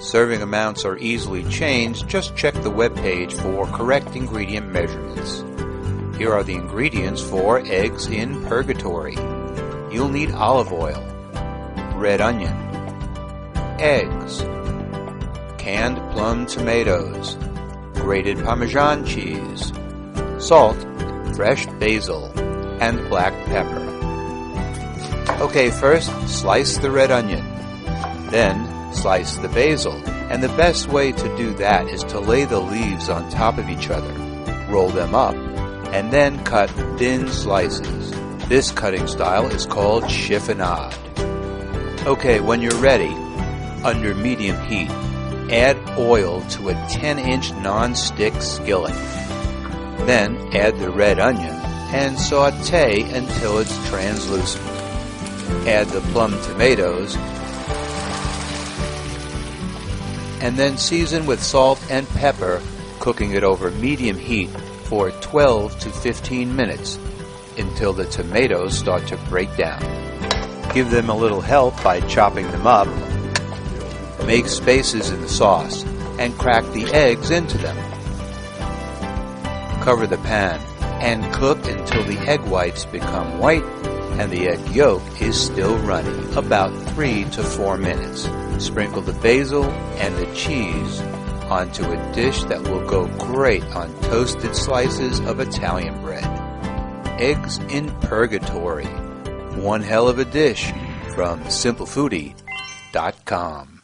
Serving amounts are easily changed. Just check the web page for correct ingredient measurements. Here are the ingredients for eggs in Purgatory. You'll need olive oil, red onion, eggs, canned plum tomatoes, grated Parmesan cheese, salt, fresh basil, and black pepper. Okay, first slice the red onion, then slice the basil, and the best way to do that is to lay the leaves on top of each other, roll them up, and then cut thin slices. This cutting style is called chiffonade. Okay, when you're ready, under medium heat, add oil to a 10-inch non-stick skillet. Then add the red onion and sauté until it's translucent. Add the plum tomatoes and then season with salt and pepper, cooking it over medium heat for 12 to 15 minutes until the tomatoes start to break down. Give them a little help by chopping them up. Make spaces in the sauce and crack the eggs into them. Cover the pan and cook until the egg whites become white and the egg yolk is still runny, about 3 to 4 minutes. Sprinkle the basil and the cheese onto a dish that will go great on toasted slices of Italian bread. Eggs in Purgatory. One hell of a dish from simplefoodie.com.